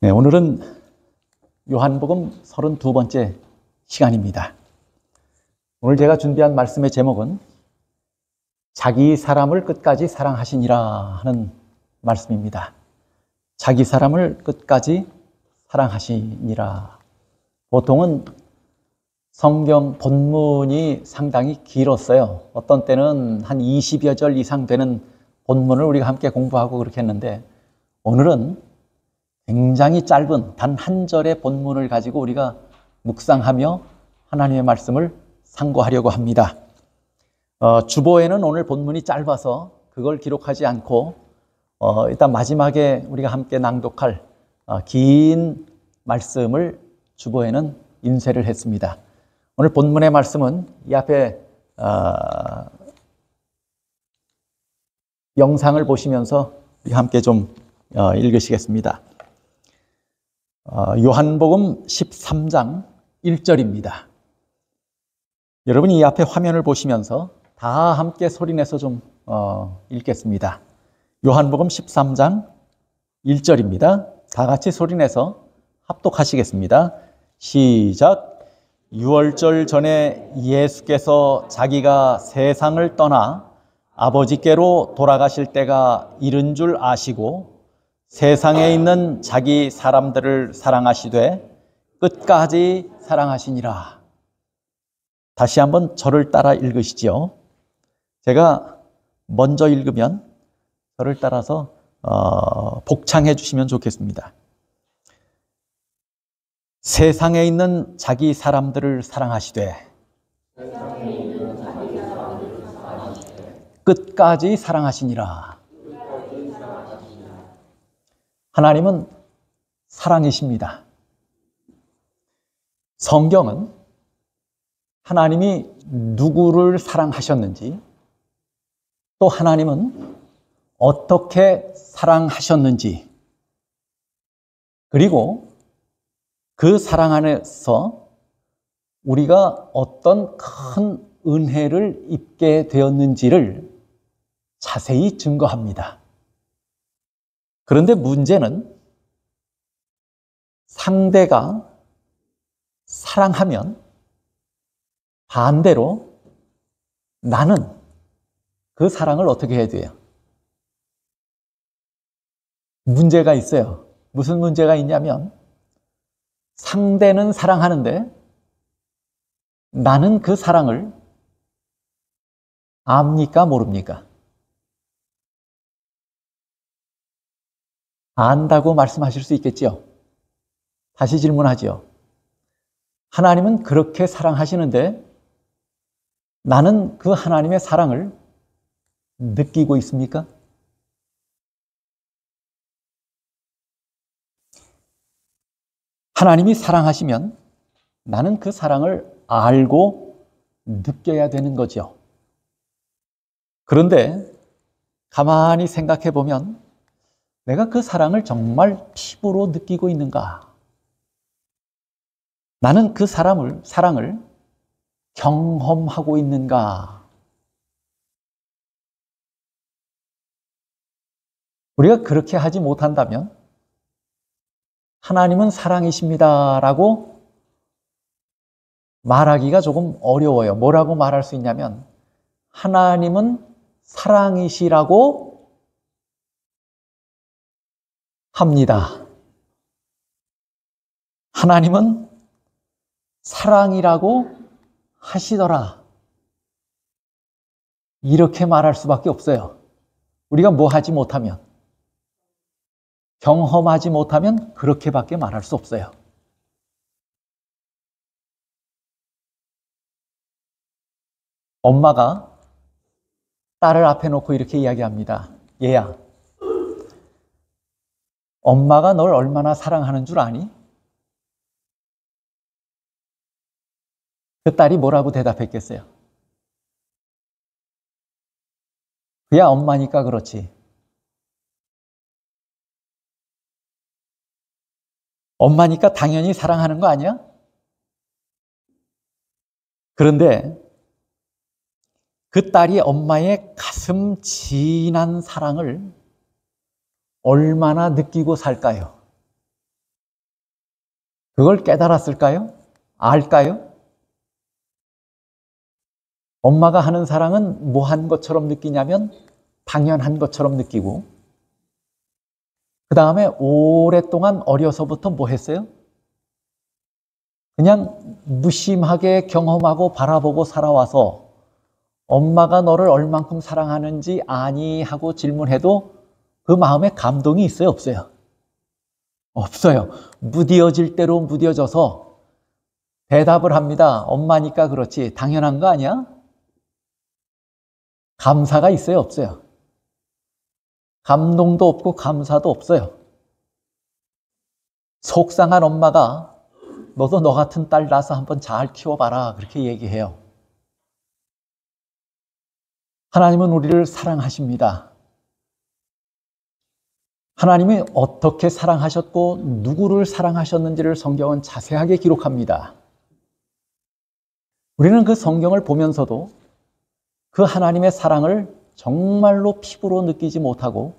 네, 오늘은 요한복음 32번째 시간입니다. 오늘 제가 준비한 말씀의 제목은 자기 사람을 끝까지 사랑하시니라 하는 말씀입니다. 자기 사람을 끝까지 사랑하시니라. 보통은 성경 본문이 상당히 길었어요. 어떤 때는 한 20여 절 이상 되는 본문을 우리가 함께 공부하고 그렇게 했는데, 오늘은 굉장히 짧은 단 한 절의 본문을 가지고 우리가 묵상하며 하나님의 말씀을 상고하려고 합니다. 주보에는 오늘 본문이 짧아서 그걸 기록하지 않고 일단 마지막에 우리가 함께 낭독할 긴 말씀을 주보에는 인쇄를 했습니다. 오늘 본문의 말씀은 이 앞에 영상을 보시면서 우리 함께 좀 읽으시겠습니다. 요한복음 13장 1절입니다. 여러분 이 앞에 화면을 보시면서 다 함께 소리내서 좀 읽겠습니다. 요한복음 13장 1절입니다. 다 같이 소리내서 합독하시겠습니다. 시작. 유월절 전에 예수께서 자기가 세상을 떠나 아버지께로 돌아가실 때가 이른 줄 아시고 세상에 있는 자기 사람들을 사랑하시되 끝까지 사랑하시니라. 다시 한번 저를 따라 읽으시지요. 제가 먼저 읽으면 저를 따라서 복창해 주시면 좋겠습니다. 세상에 있는 자기 사람들을 사랑하시되 끝까지 사랑하시니라. 하나님은 사랑이십니다. 성경은 하나님이 누구를 사랑하셨는지, 또 하나님은 어떻게 사랑하셨는지, 그리고 그 사랑 안에서 우리가 어떤 큰 은혜를 입게 되었는지를 자세히 증거합니다. 그런데 문제는 상대가 사랑하면 반대로 나는 그 사랑을 어떻게 해야 돼요? 문제가 있어요. 무슨 문제가 있냐면 상대는 사랑하는데 나는 그 사랑을 압니까? 모릅니까? 안다고 말씀하실 수 있겠지요? 다시 질문하지요. 하나님은 그렇게 사랑하시는데 나는 그 하나님의 사랑을 느끼고 있습니까? 하나님이 사랑하시면 나는 그 사랑을 알고 느껴야 되는 거죠. 그런데 가만히 생각해 보면 내가 그 사랑을 정말 피부로 느끼고 있는가? 나는 그 사랑을 경험하고 있는가? 우리가 그렇게 하지 못한다면 하나님은 사랑이십니다라고 말하기가 조금 어려워요. 뭐라고 말할 수 있냐면 하나님은 사랑이시라고 합니다. 하나님은 사랑이라고 하시더라. 이렇게 말할 수밖에 없어요. 우리가 뭐 하지 못하면, 경험하지 못하면 그렇게밖에 말할 수 없어요. 엄마가 딸을 앞에 놓고 이렇게 이야기합니다. 얘야, 엄마가 널 얼마나 사랑하는 줄 아니? 그 딸이 뭐라고 대답했겠어요? 그야 엄마니까 그렇지. 엄마니까 당연히 사랑하는 거 아니야? 그런데 그 딸이 엄마의 가슴 진한 사랑을 얼마나 느끼고 살까요? 그걸 깨달았을까요? 알까요? 엄마가 하는 사랑은 뭐한 것처럼 느끼냐면 당연한 것처럼 느끼고, 그 다음에 오랫동안 어려서부터 뭐 했어요? 그냥 무심하게 경험하고 바라보고 살아와서 엄마가 너를 얼만큼 사랑하는지 아니 하고 질문해도 그 마음에 감동이 있어요? 없어요? 없어요. 무뎌질 대로 무뎌져서 대답을 합니다. 엄마니까 그렇지. 당연한 거 아니야? 감사가 있어요? 없어요? 감동도 없고 감사도 없어요. 속상한 엄마가 너도 너 같은 딸 낳아서 한번 잘 키워봐라 그렇게 얘기해요. 하나님은 우리를 사랑하십니다. 하나님이 어떻게 사랑하셨고 누구를 사랑하셨는지를 성경은 자세하게 기록합니다. 우리는 그 성경을 보면서도 그 하나님의 사랑을 정말로 피부로 느끼지 못하고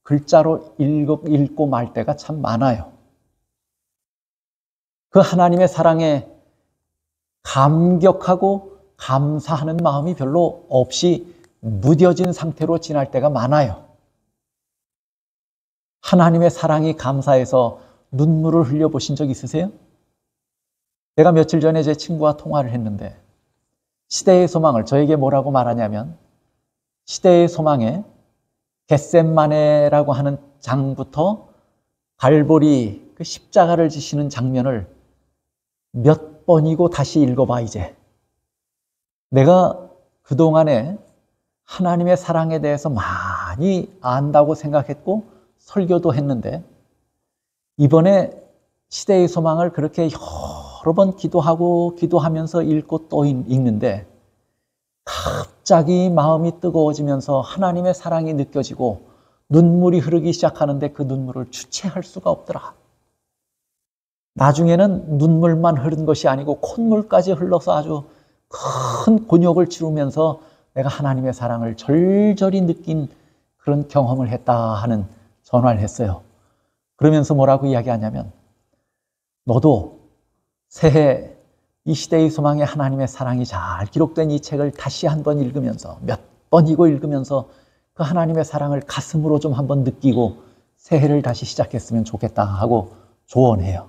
글자로 읽고 말 때가 참 많아요. 그 하나님의 사랑에 감격하고 감사하는 마음이 별로 없이 무뎌진 상태로 지날 때가 많아요. 하나님의 사랑이 감사해서 눈물을 흘려보신 적 있으세요? 제가 며칠 전에 제 친구와 통화를 했는데 시대의 소망을 저에게 뭐라고 말하냐면 시대의 소망에 겟셋마네라고 하는 장부터 갈보리 그 십자가를 지시는 장면을 몇 번이고 다시 읽어봐 이제. 내가 그동안에 하나님의 사랑에 대해서 많이 안다고 생각했고 설교도 했는데 이번에 시대의 소망을 그렇게 여러 번 기도하면서 읽고 또 읽는데 갑자기 마음이 뜨거워지면서 하나님의 사랑이 느껴지고 눈물이 흐르기 시작하는데 그 눈물을 주체할 수가 없더라. 나중에는 눈물만 흐른 것이 아니고 콧물까지 흘러서 아주 큰 곤욕을 치르면서 내가 하나님의 사랑을 절절히 느낀 그런 경험을 했다 하는 전화를 했어요. 그러면서 뭐라고 이야기하냐면 너도 새해 이 시대의 소망에 하나님의 사랑이 잘 기록된 이 책을 다시 한번 읽으면서 몇 번이고 읽으면서 그 하나님의 사랑을 가슴으로 좀 한번 느끼고 새해를 다시 시작했으면 좋겠다 하고 조언해요.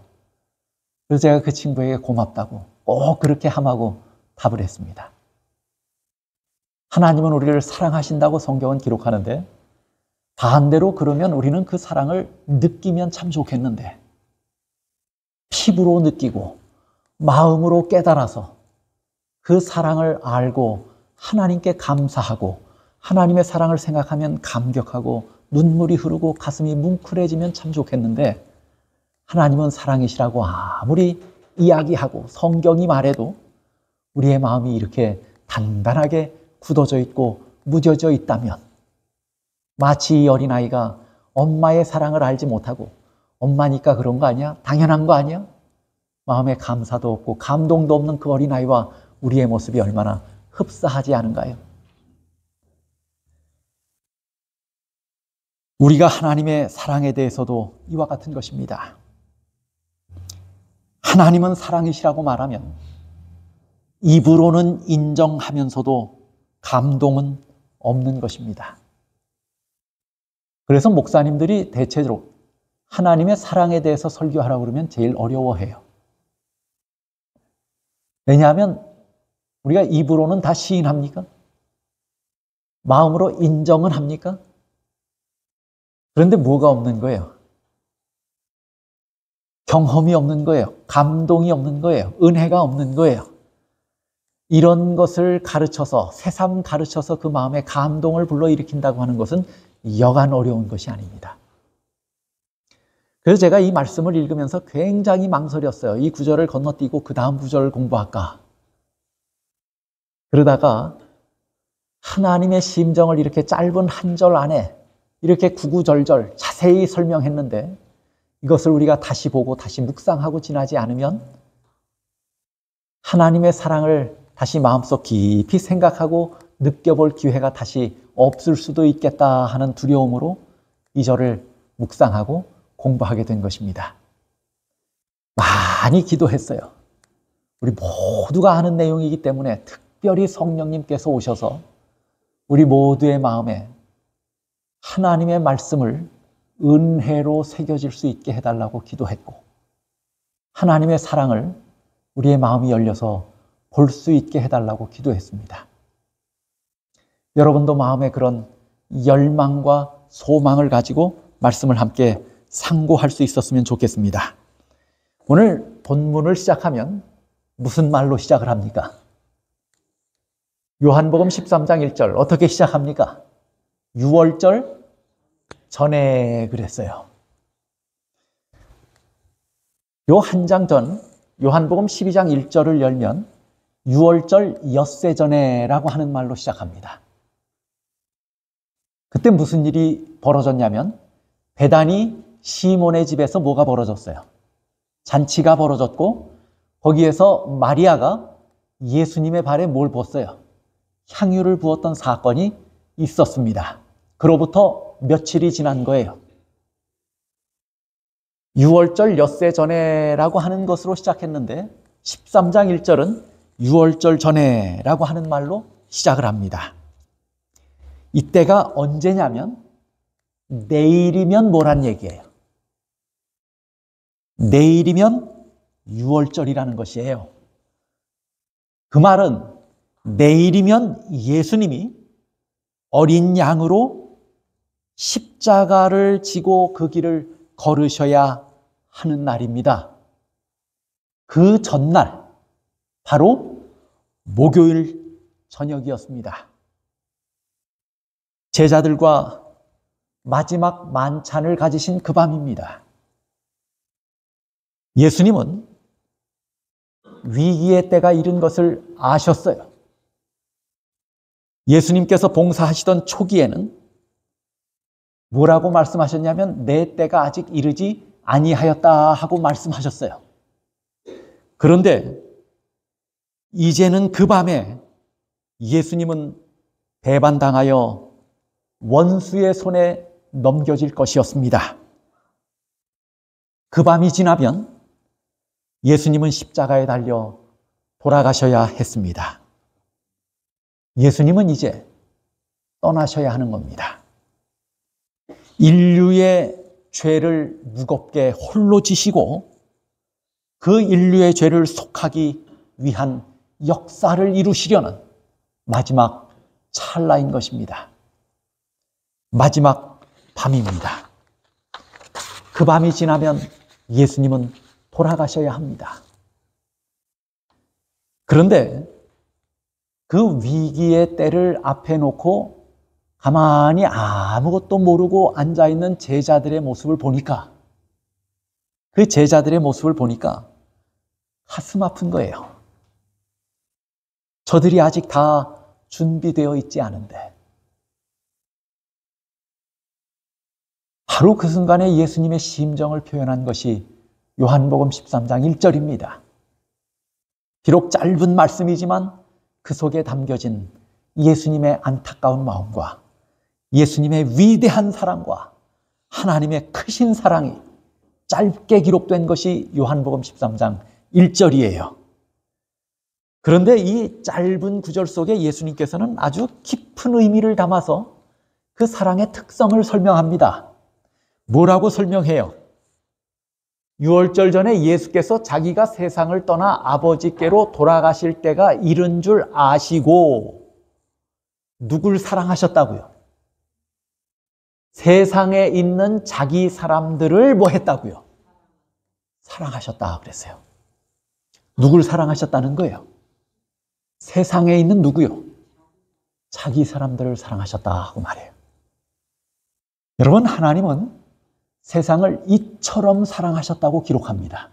그래서 제가 그 친구에게 고맙다고 꼭 그렇게 함하고 답을 했습니다. 하나님은 우리를 사랑하신다고 성경은 기록하는데 반대로 그러면 우리는 그 사랑을 느끼면 참 좋겠는데 피부로 느끼고 마음으로 깨달아서 그 사랑을 알고 하나님께 감사하고 하나님의 사랑을 생각하면 감격하고 눈물이 흐르고 가슴이 뭉클해지면 참 좋겠는데 하나님은 사랑이시라고 아무리 이야기하고 성경이 말해도 우리의 마음이 이렇게 단단하게 굳어져 있고 무뎌져 있다면 마치 이 어린아이가 엄마의 사랑을 알지 못하고 엄마니까 그런 거 아니야? 당연한 거 아니야? 마음에 감사도 없고 감동도 없는 그 어린아이와 우리의 모습이 얼마나 흡사하지 않은가요? 우리가 하나님의 사랑에 대해서도 이와 같은 것입니다. 하나님은 사랑이시라고 말하면 입으로는 인정하면서도 감동은 없는 것입니다. 그래서 목사님들이 대체로 하나님의 사랑에 대해서 설교하라고 그러면 제일 어려워해요. 왜냐하면 우리가 입으로는 다 시인합니까? 마음으로 인정은 합니까? 그런데 뭐가 없는 거예요? 경험이 없는 거예요. 감동이 없는 거예요. 은혜가 없는 거예요. 이런 것을 가르쳐서 새삼 가르쳐서 그 마음에 감동을 불러일으킨다고 하는 것은 여간 어려운 것이 아닙니다. 그래서 제가 이 말씀을 읽으면서 굉장히 망설였어요. 이 구절을 건너뛰고 그 다음 구절을 공부할까? 그러다가 하나님의 심정을 이렇게 짧은 한 절 안에 이렇게 구구절절 자세히 설명했는데 이것을 우리가 다시 보고 다시 묵상하고 지나지 않으면 하나님의 사랑을 다시 마음속 깊이 생각하고 느껴볼 기회가 다시 없을 수도 있겠다 하는 두려움으로 이 절을 묵상하고 공부하게 된 것입니다. 많이 기도했어요. 우리 모두가 아는 내용이기 때문에 특별히 성령님께서 오셔서 우리 모두의 마음에 하나님의 말씀을 은혜로 새겨질 수 있게 해달라고 기도했고, 하나님의 사랑을 우리의 마음이 열려서 볼 수 있게 해달라고 기도했습니다. 여러분도 마음에 그런 열망과 소망을 가지고 말씀을 함께 상고할 수 있었으면 좋겠습니다. 오늘 본문을 시작하면 무슨 말로 시작을 합니까? 요한복음 13장 1절 어떻게 시작합니까? 6월절 전에 그랬어요. 요 한 장 전 요한복음 12장 1절을 열면 6월절 엿새 전에라고 하는 말로 시작합니다. 그때 무슨 일이 벌어졌냐면 베다니 시몬의 집에서 뭐가 벌어졌어요? 잔치가 벌어졌고 거기에서 마리아가 예수님의 발에 뭘 부었어요? 향유를 부었던 사건이 있었습니다. 그로부터 며칠이 지난 거예요. 6월절 엿새 전에라고 하는 것으로 시작했는데 13장 1절은 6월절 전에라고 하는 말로 시작을 합니다. 이때가 언제냐면 내일이면 뭐란 얘기예요? 내일이면 6월절이라는 것이에요. 그 말은 내일이면 예수님이 어린 양으로 십자가를 지고 그 길을 걸으셔야 하는 날입니다. 그 전날, 바로 목요일 저녁이었습니다. 제자들과 마지막 만찬을 가지신 그 밤입니다. 예수님은 위기의 때가 이른 것을 아셨어요. 예수님께서 봉사하시던 초기에는 뭐라고 말씀하셨냐면 내 때가 아직 이르지 아니하였다 하고 말씀하셨어요. 그런데 이제는 그 밤에 예수님은 배반당하여 원수의 손에 넘겨질 것이었습니다. 그 밤이 지나면 예수님은 십자가에 달려 돌아가셔야 했습니다. 예수님은 이제 떠나셔야 하는 겁니다. 인류의 죄를 무겁게 홀로 지시고 그 인류의 죄를 속하기 위한 역사를 이루시려는 마지막 찰나인 것입니다. 마지막 밤입니다. 그 밤이 지나면 예수님은 돌아가셔야 합니다. 그런데 그 위기의 때를 앞에 놓고 가만히 아무것도 모르고 앉아있는 제자들의 모습을 보니까, 그 제자들의 모습을 보니까 가슴 아픈 거예요. 저들이 아직 다 준비되어 있지 않은데. 바로 그 순간에 예수님의 심정을 표현한 것이 요한복음 13장 1절입니다. 비록 짧은 말씀이지만 그 속에 담겨진 예수님의 안타까운 마음과 예수님의 위대한 사랑과 하나님의 크신 사랑이 짧게 기록된 것이 요한복음 13장 1절이에요. 그런데 이 짧은 구절 속에 예수님께서는 아주 깊은 의미를 담아서 그 사랑의 특성을 설명합니다. 뭐라고 설명해요? 6월절 전에 예수께서 자기가 세상을 떠나 아버지께로 돌아가실 때가 이른 줄 아시고 누굴 사랑하셨다고요? 세상에 있는 자기 사람들을 뭐 했다고요? 사랑하셨다 그랬어요. 누굴 사랑하셨다는 거예요? 세상에 있는 누구요? 자기 사람들을 사랑하셨다 하고 말해요. 여러분, 하나님은 세상을 이처럼 사랑하셨다고 기록합니다.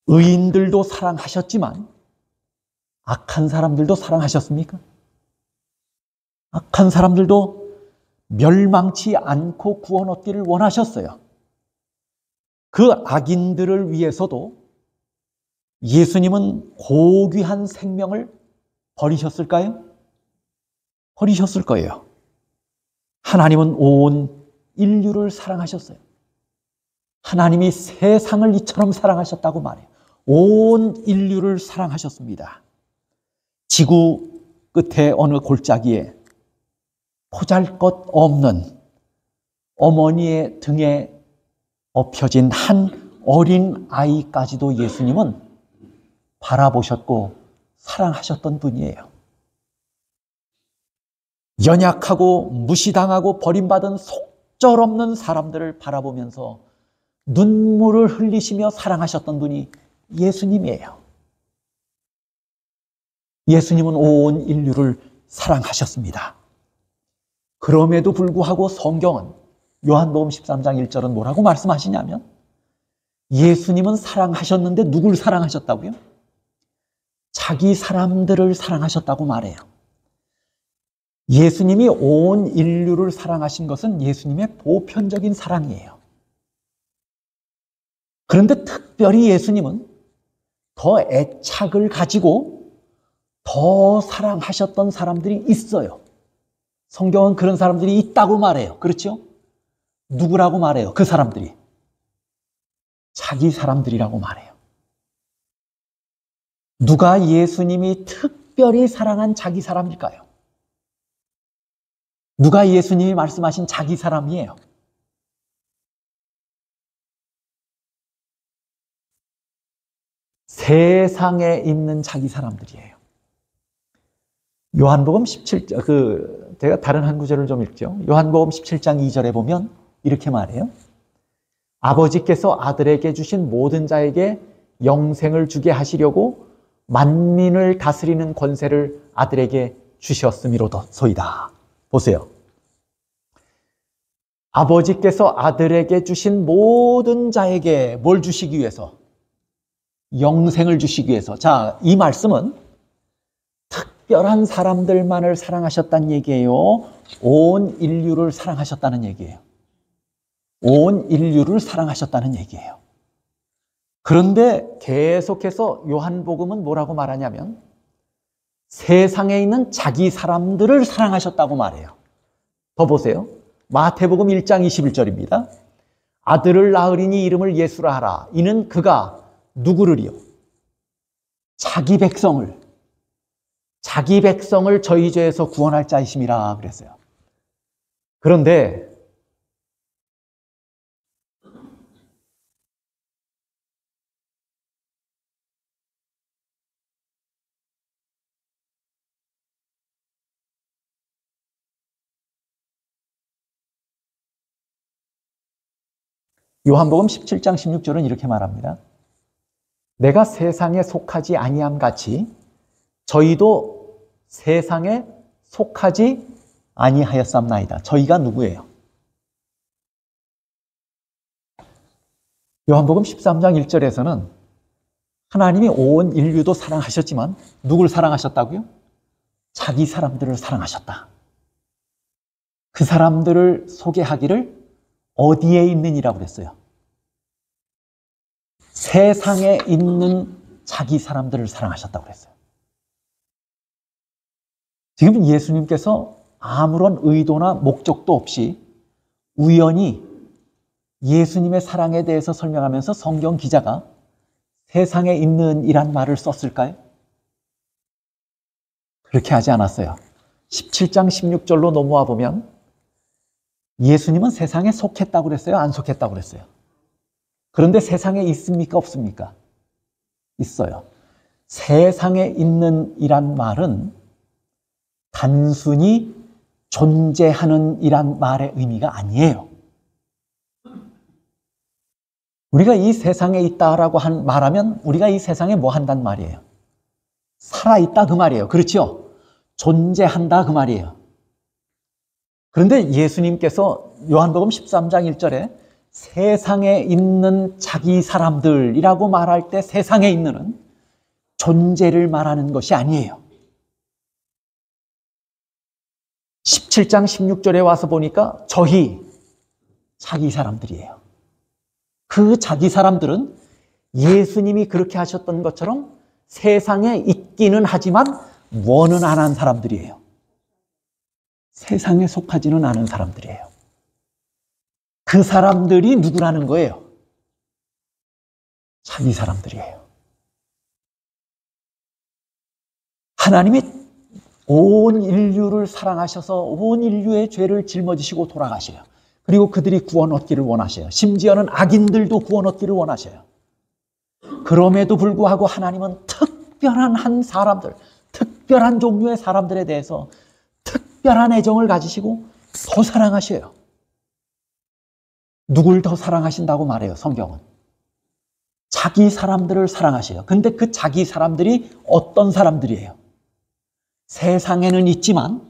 의인들도 사랑하셨지만 악한 사람들도 사랑하셨습니까? 악한 사람들도 멸망치 않고 구원 얻기를 원하셨어요. 그 악인들을 위해서도 예수님은 고귀한 생명을 버리셨을까요? 버리셨을 거예요. 하나님은 온 인류를 사랑하셨어요. 하나님이 세상을 이처럼 사랑하셨다고 말해요. 온 인류를 사랑하셨습니다. 지구 끝에 어느 골짜기에 보잘것없는 어머니의 등에 엎혀진 한 어린 아이까지도 예수님은 바라보셨고 사랑하셨던 분이에요. 연약하고 무시당하고 버림받은 속절없는 사람들을 바라보면서 눈물을 흘리시며 사랑하셨던 분이 예수님이에요. 예수님은 온 인류를 사랑하셨습니다. 그럼에도 불구하고 성경은 요한복음 13장 1절은 뭐라고 말씀하시냐면 예수님은 사랑하셨는데 누굴 사랑하셨다고요? 자기 사람들을 사랑하셨다고 말해요. 예수님이 온 인류를 사랑하신 것은 예수님의 보편적인 사랑이에요. 그런데 특별히 예수님은 더 애착을 가지고 더 사랑하셨던 사람들이 있어요. 성경은 그런 사람들이 있다고 말해요. 그렇죠? 누구라고 말해요? 그 사람들이. 자기 사람들이라고 말해요. 누가 예수님이 특별히 사랑한 자기 사람일까요? 누가 예수님이 말씀하신 자기 사람이에요? 세상에 있는 자기 사람들이에요. 요한복음 17장, 제가 다른 한 구절을 좀 읽죠. 요한복음 17장 2절에 보면 이렇게 말해요. 아버지께서 아들에게 주신 모든 자에게 영생을 주게 하시려고 만민을 다스리는 권세를 아들에게 주셨음이로소이다. 보세요. 아버지께서 아들에게 주신 모든 자에게 뭘 주시기 위해서? 영생을 주시기 위해서. 자, 이 말씀은 특별한 사람들만을 사랑하셨다는 얘기예요? 온 인류를 사랑하셨다는 얘기예요? 온 인류를 사랑하셨다는 얘기예요. 그런데 계속해서 요한복음은 뭐라고 말하냐면 세상에 있는 자기 사람들을 사랑하셨다고 말해요. 더 보세요. 마태복음 1장 21절입니다. 아들을 낳으리니 이름을 예수라 하라. 이는 그가 누구를요? 자기 백성을 저희 죄에서 구원할 자이심이라 그랬어요. 그런데 요한복음 17장 16절은 이렇게 말합니다. 내가 세상에 속하지 아니함 같이 저희도 세상에 속하지 아니하였삼나이다. 저희가 누구예요? 요한복음 13장 1절에서는 하나님이 온 인류도 사랑하셨지만 누굴 사랑하셨다고요? 자기 사람들을 사랑하셨다. 그 사람들을 소개하기를 어디에 있느니라고 그랬어요? 세상에 있는 자기 사람들을 사랑하셨다고 그랬어요. 지금 예수님께서 아무런 의도나 목적도 없이 우연히 예수님의 사랑에 대해서 설명하면서 성경 기자가 세상에 있는 이란 말을 썼을까요? 그렇게 하지 않았어요. 17장 16절로 넘어와 보면 예수님은 세상에 속했다고 그랬어요? 안 속했다고 그랬어요? 그런데 세상에 있습니까? 없습니까? 있어요. 세상에 있는 이란 말은 단순히 존재하는 이란 말의 의미가 아니에요. 우리가 이 세상에 있다라고 말하면 우리가 이 세상에 뭐 한단 말이에요? 살아있다 그 말이에요. 그렇죠? 존재한다 그 말이에요. 그런데 예수님께서 요한복음 13장 1절에 세상에 있는 자기 사람들이라고 말할 때 세상에 있는은 존재를 말하는 것이 아니에요. 17장 16절에 와서 보니까 저희 자기 사람들이에요. 그 자기 사람들은 예수님이 그렇게 하셨던 것처럼 세상에 있기는 하지만 원은 안 한 사람들이에요. 세상에 속하지는 않은 사람들이에요. 그 사람들이 누구라는 거예요? 자기 사람들이에요. 하나님이 온 인류를 사랑하셔서 온 인류의 죄를 짊어지시고 돌아가셔요. 그리고 그들이 구원 얻기를 원하셔요. 심지어는 악인들도 구원 얻기를 원하셔요. 그럼에도 불구하고 하나님은 특별한 한 사람들, 특별한 종류의 사람들에 대해서 특별한 애정을 가지시고 더 사랑하셔요. 누굴 더 사랑하신다고 말해요, 성경은? 자기 사람들을 사랑하셔요. 근데 그 자기 사람들이 어떤 사람들이에요? 세상에는 있지만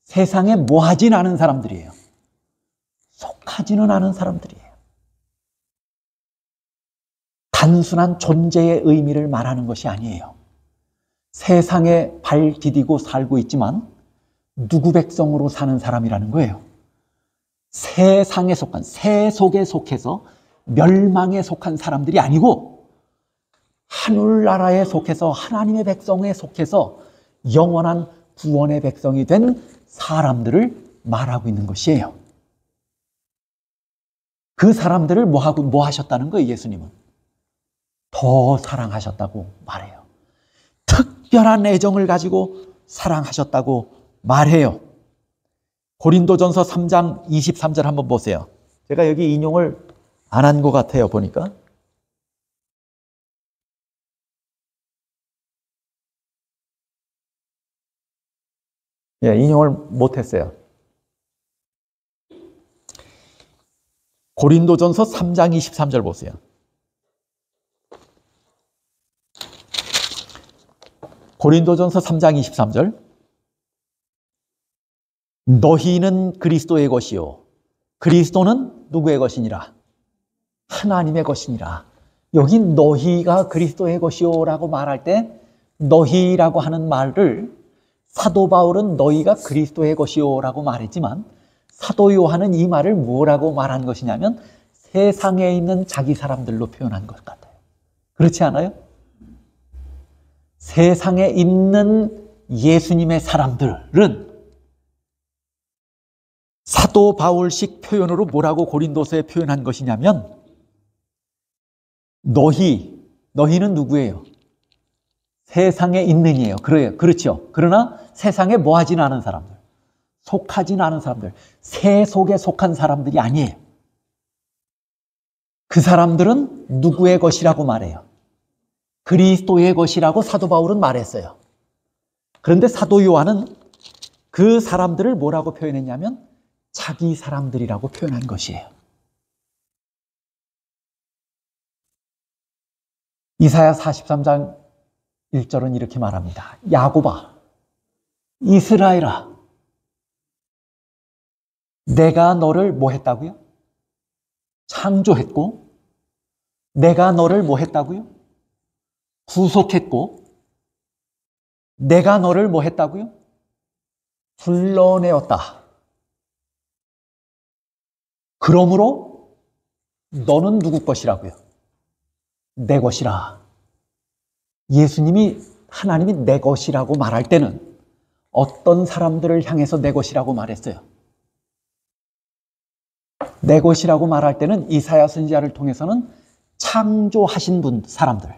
세상에 뭐하진 않은 사람들이에요. 속하지는 않은 사람들이에요. 단순한 존재의 의미를 말하는 것이 아니에요. 세상에 발 디디고 살고 있지만 누구 백성으로 사는 사람이라는 거예요. 세상에 속한, 세속에 속해서 멸망에 속한 사람들이 아니고 하늘나라에 속해서 하나님의 백성에 속해서 영원한 구원의 백성이 된 사람들을 말하고 있는 것이에요. 그 사람들을 뭐 하셨다는 거예요, 예수님은? 더 사랑하셨다고 말해요. 특별한 애정을 가지고 사랑하셨다고 말해요. 고린도전서 3장 23절 한번 보세요. 제가 여기 인용을 안 한 것 같아요, 보니까. 예, 인용을 못했어요. 고린도전서 3장 23절 보세요. 고린도전서 3장 23절. 너희는 그리스도의 것이요 그리스도는 누구의 것이니라? 하나님의 것이니라. 여기 너희가 그리스도의 것이요 라고 말할 때 너희라고 하는 말을 사도 바울은 너희가 그리스도의 것이요 라고 말했지만 사도 요한은 이 말을 뭐라고 말한 것이냐면 세상에 있는 자기 사람들로 표현한 것 같아요. 그렇지 않아요? 세상에 있는 예수님의 사람들은 사도 바울식 표현으로 뭐라고 고린도서에 표현한 것이냐면 너희는 누구예요? 세상에 있는 이에요. 그렇죠. 그러나 세상에 뭐하진 않은 사람들, 속하진 않은 사람들, 세속에 속한 사람들이 아니에요. 그 사람들은 누구의 것이라고 말해요? 그리스도의 것이라고 사도 바울은 말했어요. 그런데 사도 요한은 그 사람들을 뭐라고 표현했냐면 자기 사람들이라고 표현한 것이에요. 이사야 43장 1절은 이렇게 말합니다. 야곱아, 이스라엘아, 내가 너를 뭐 했다고요? 창조했고 내가 너를 뭐 했다고요? 구속했고 내가 너를 뭐 했다고요? 불러내었다. 그러므로 너는 누구 것이라고요? 내 것이라. 예수님이 하나님이 내 것이라고 말할 때는 어떤 사람들을 향해서 내 것이라고 말했어요? 내 것이라고 말할 때는 이사야 선지자를 통해서는 창조하신 사람들.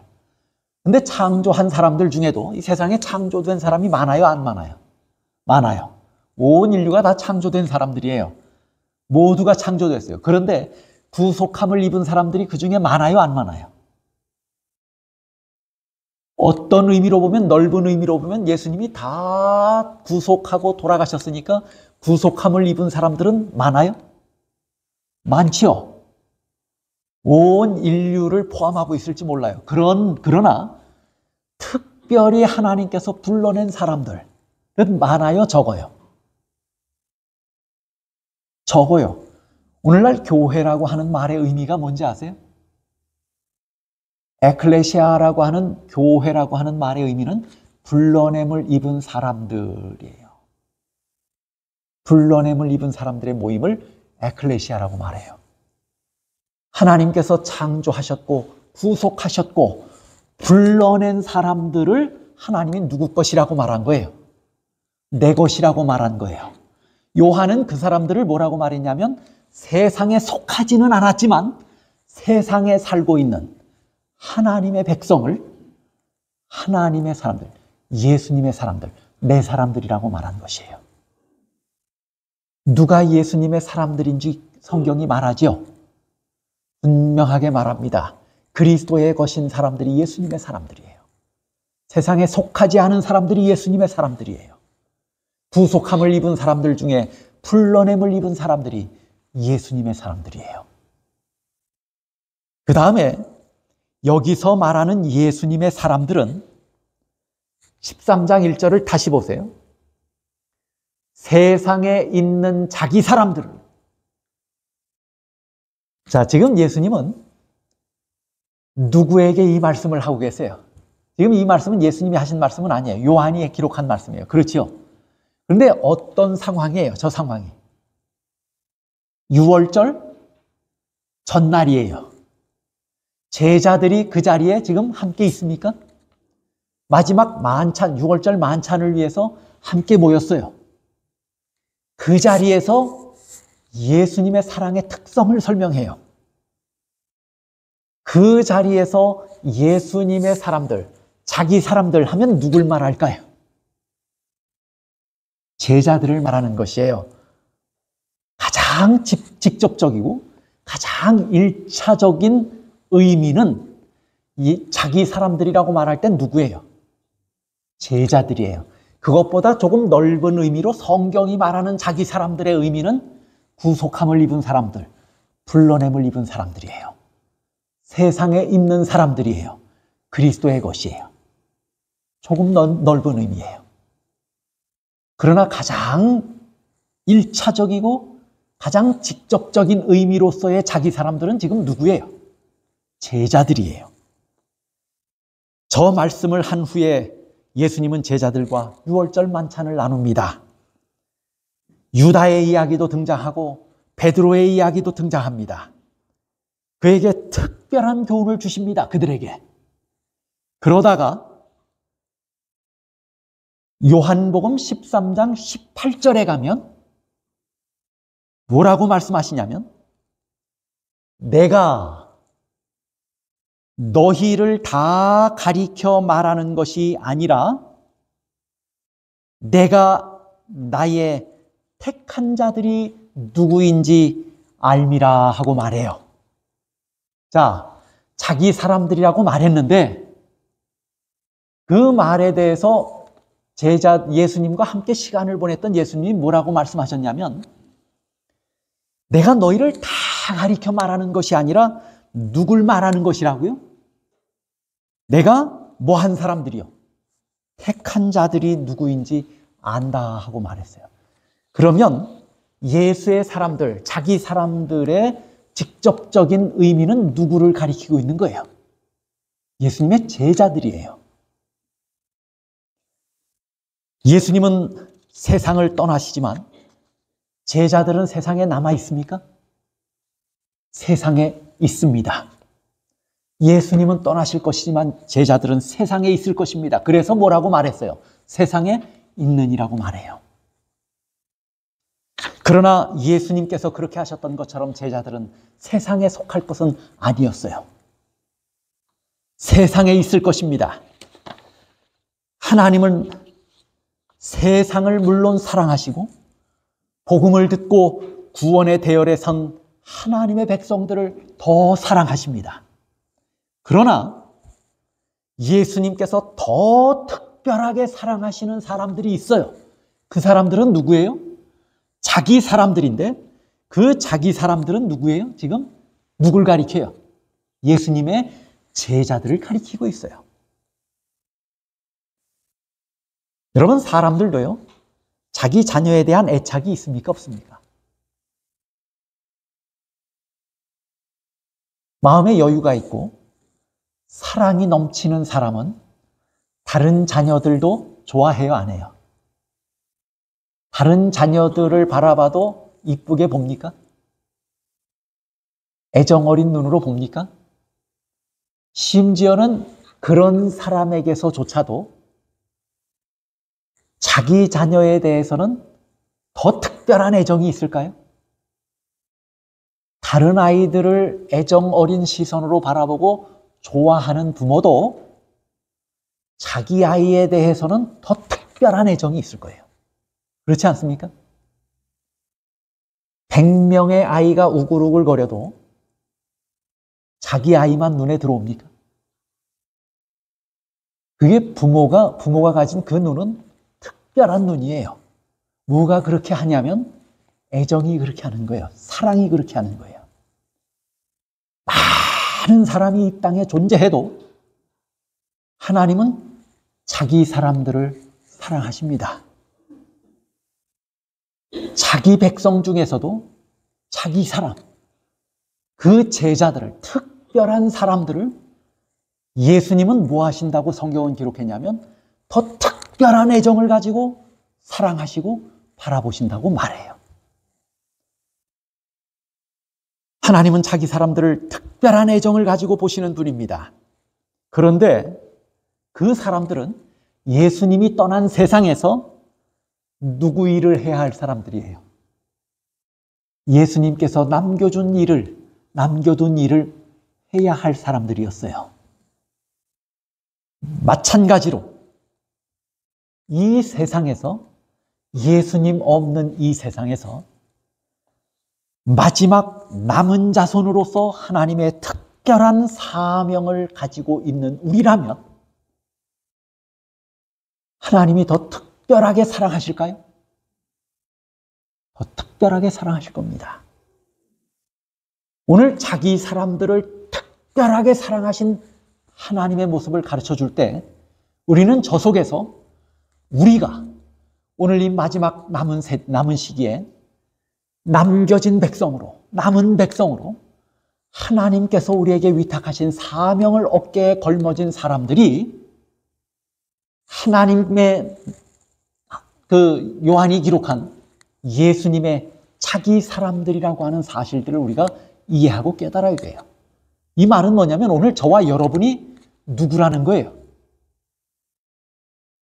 근데 창조한 사람들 중에도 이 세상에 창조된 사람이 많아요, 안 많아요? 많아요. 온 인류가 다 창조된 사람들이에요. 모두가 창조됐어요. 그런데 구속함을 입은 사람들이 그 중에 많아요, 안 많아요? 어떤 의미로 보면, 넓은 의미로 보면 예수님이 다 구속하고 돌아가셨으니까 구속함을 입은 사람들은 많아요? 많지요. 온 인류를 포함하고 있을지 몰라요. 그러나 특별히 하나님께서 불러낸 사람들은 많아요, 적어요? 적어요. 오늘날 교회라고 하는 말의 의미가 뭔지 아세요? 에클레시아라고 하는 교회라고 하는 말의 의미는 불러냄을 입은 사람들이에요. 불러냄을 입은 사람들의 모임을 에클레시아라고 말해요. 하나님께서 창조하셨고 구속하셨고 불러낸 사람들을 하나님이 누구 것이라고 말한 거예요? 내 것이라고 말한 거예요. 요한은 그 사람들을 뭐라고 말했냐면 세상에 속하지는 않았지만 세상에 살고 있는 하나님의 백성을, 하나님의 사람들, 예수님의 사람들, 내 사람들이라고 말한 것이에요. 누가 예수님의 사람들인지 성경이 말하죠. 분명하게 말합니다. 그리스도의 것인 사람들이 예수님의 사람들이에요. 세상에 속하지 않은 사람들이 예수님의 사람들이에요. 구속함을 입은 사람들 중에 풀러냄을 입은 사람들이 예수님의 사람들이에요. 그 다음에 여기서 말하는 예수님의 사람들은 13장 1절을 다시 보세요. 세상에 있는 자기 사람들을. 자, 지금 예수님은 누구에게 이 말씀을 하고 계세요? 지금 이 말씀은 예수님이 하신 말씀은 아니에요. 요한이 기록한 말씀이에요. 그렇죠? 그런데 어떤 상황이에요? 저 상황이. 6월절 전날이에요. 제자들이 그 자리에 지금 함께 있습니까? 마지막 만찬, 6월절 만찬을 위해서 함께 모였어요. 그 자리에서 예수님의 사랑의 특성을 설명해요. 그 자리에서 예수님의 사람들, 자기 사람들 하면 누굴 말할까요? 제자들을 말하는 것이에요. 가장 직접적이고 가장 1차적인 의미는 이 자기 사람들이라고 말할 땐 누구예요? 제자들이에요. 그것보다 조금 넓은 의미로 성경이 말하는 자기 사람들의 의미는 구속함을 입은 사람들, 불러냄을 입은 사람들이에요. 세상에 있는 사람들이에요. 그리스도의 것이에요. 조금 넓은 의미예요. 그러나 가장 1차적이고 가장 직접적인 의미로서의 자기 사람들은 지금 누구예요? 제자들이에요. 저 말씀을 한 후에 예수님은 제자들과 6월절 만찬을 나눕니다. 유다의 이야기도 등장하고 베드로의 이야기도 등장합니다. 그에게 특별한 교훈을 주십니다. 그들에게. 그러다가 요한복음 13장 18절에 가면 뭐라고 말씀하시냐면 내가 너희를 다 가리켜 말하는 것이 아니라 내가 나의 택한 자들이 누구인지 알미라 하고 말해요. 자, 자기 사람들이라고 말했는데 그 말에 대해서 제자 예수님과 함께 시간을 보냈던 예수님이 뭐라고 말씀하셨냐면 내가 너희를 다 가리켜 말하는 것이 아니라 누굴 말하는 것이라고요? 내가 뭐 한 사람들이요? 택한 자들이 누구인지 안다 하고 말했어요. 그러면 예수의 사람들, 자기 사람들의 직접적인 의미는 누구를 가리키고 있는 거예요? 예수님의 제자들이에요. 예수님은 세상을 떠나시지만 제자들은 세상에 남아 있습니까? 세상에 있습니다. 예수님은 떠나실 것이지만 제자들은 세상에 있을 것입니다. 그래서 뭐라고 말했어요? 세상에 있느니라고 말해요. 그러나 예수님께서 그렇게 하셨던 것처럼 제자들은 세상에 속할 것은 아니었어요. 세상에 있을 것입니다. 하나님은 세상을 물론 사랑하시고 복음을 듣고 구원의 대열에 선 하나님의 백성들을 더 사랑하십니다. 그러나 예수님께서 더 특별하게 사랑하시는 사람들이 있어요. 그 사람들은 누구예요? 자기 사람들인데 그 자기 사람들은 누구예요? 지금 누굴 가리켜요? 예수님의 제자들을 가리키고 있어요. 여러분, 사람들도요, 자기 자녀에 대한 애착이 있습니까? 없습니까? 마음에 여유가 있고 사랑이 넘치는 사람은 다른 자녀들도 좋아해요, 안 해요? 다른 자녀들을 바라봐도 이쁘게 봅니까? 애정 어린 눈으로 봅니까? 심지어는 그런 사람에게서조차도 자기 자녀에 대해서는 더 특별한 애정이 있을까요? 다른 아이들을 애정 어린 시선으로 바라보고 좋아하는 부모도 자기 아이에 대해서는 더 특별한 애정이 있을 거예요. 그렇지 않습니까? 100명의 아이가 우글우글거려도 자기 아이만 눈에 들어옵니까? 그게 부모가 가진 그 눈은 특별한 눈이에요. 뭐가 그렇게 하냐면 애정이 그렇게 하는 거예요. 사랑이 그렇게 하는 거예요. 많은 사람이 이 땅에 존재해도 하나님은 자기 사람들을 사랑하십니다. 자기 백성 중에서도 자기 사람, 그 제자들을, 특별한 사람들을 예수님은 뭐 하신다고 성경은 기록했냐면 더 특별한 애정을 가지고 사랑하시고 바라보신다고 말해요. 하나님은 자기 사람들을 특별한 애정을 가지고 보시는 분입니다. 그런데 그 사람들은 예수님이 떠난 세상에서 누구 일을 해야 할 사람들이에요? 예수님께서 남겨둔 일을 해야 할 사람들이었어요. 마찬가지로 이 세상에서, 예수님 없는 이 세상에서 마지막 남은 자손으로서 하나님의 특별한 사명을 가지고 있는 우리라면 하나님이 더 특별하게 사랑하실까요? 더 특별하게 사랑하실 겁니다. 오늘 자기 사람들을 특별하게 사랑하신 하나님의 모습을 가르쳐 줄 때 우리는 저 속에서 우리가 오늘 이 마지막 남은 시기에 남겨진 백성으로, 남은 백성으로 하나님께서 우리에게 위탁하신 사명을 어깨에 걸머진 사람들이 하나님의 그 요한이 기록한 예수님의 자기 사람들이라고 하는 사실들을 우리가 이해하고 깨달아야 돼요. 이 말은 뭐냐면 오늘 저와 여러분이 누구라는 거예요.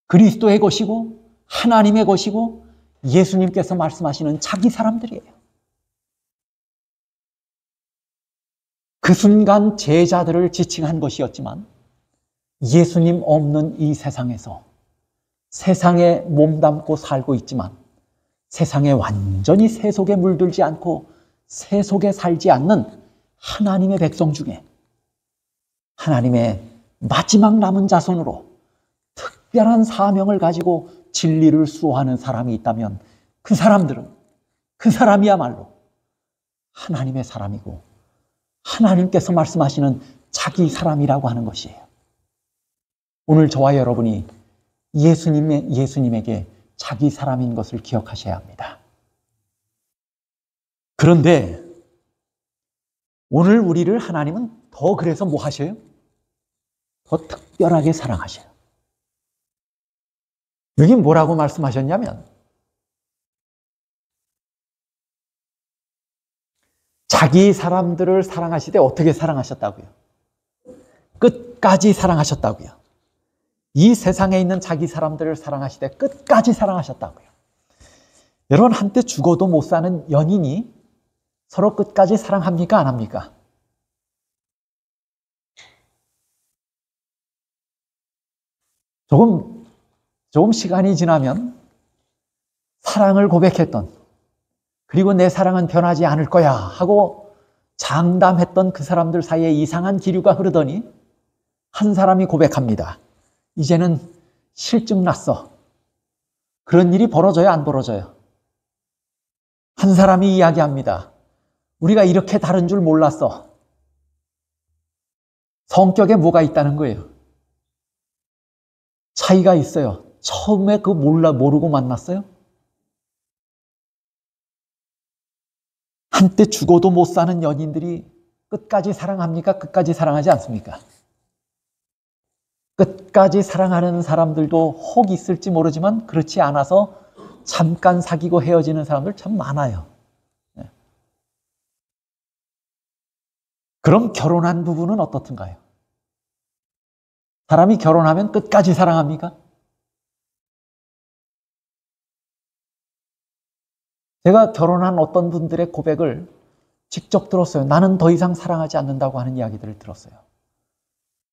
그리스도의 것이고 하나님의 것이고 예수님께서 말씀하시는 자기 사람들이에요. 그 순간 제자들을 지칭한 것이었지만 예수님 없는 이 세상에서 세상에 몸담고 살고 있지만 세상에 완전히 세속에 물들지 않고 세속에 살지 않는 하나님의 백성 중에 하나님의 마지막 남은 자손으로 특별한 사명을 가지고 진리를 수호하는 사람이 있다면 그 사람이야말로 하나님의 사람이고 하나님께서 말씀하시는 자기 사람이라고 하는 것이에요. 오늘 저와 여러분이 예수님에게 자기 사람인 것을 기억하셔야 합니다. 그런데 오늘 우리를 하나님은 더 그래서 뭐 하셔요? 더 특별하게 사랑하셔요. 여기 뭐라고 말씀하셨냐면 자기 사람들을 사랑하시되 어떻게 사랑하셨다고요? 끝까지 사랑하셨다고요. 이 세상에 있는 자기 사람들을 사랑하시되 끝까지 사랑하셨다고요. 여러분, 한때 죽어도 못 사는 연인이 서로 끝까지 사랑합니까? 안 합니까? 조금 시간이 지나면 사랑을 고백했던, 그리고 내 사랑은 변하지 않을 거야 하고 장담했던 그 사람들 사이에 이상한 기류가 흐르더니 한 사람이 고백합니다. 이제는 실증 났어. 그런 일이 벌어져요, 안 벌어져요? 한 사람이 이야기합니다. 우리가 이렇게 다른 줄 몰랐어. 성격에 뭐가 있다는 거예요? 차이가 있어요. 처음에 모르고 만났어요? 한때 죽어도 못 사는 연인들이 끝까지 사랑합니까? 끝까지 사랑하지 않습니까? 끝까지 사랑하는 사람들도 혹 있을지 모르지만 그렇지 않아서 잠깐 사귀고 헤어지는 사람들 참 많아요. 그럼 결혼한 부부는 어떻든가요? 사람이 결혼하면 끝까지 사랑합니까? 제가 결혼한 어떤 분들의 고백을 직접 들었어요. 나는 더 이상 사랑하지 않는다고 하는 이야기들을 들었어요.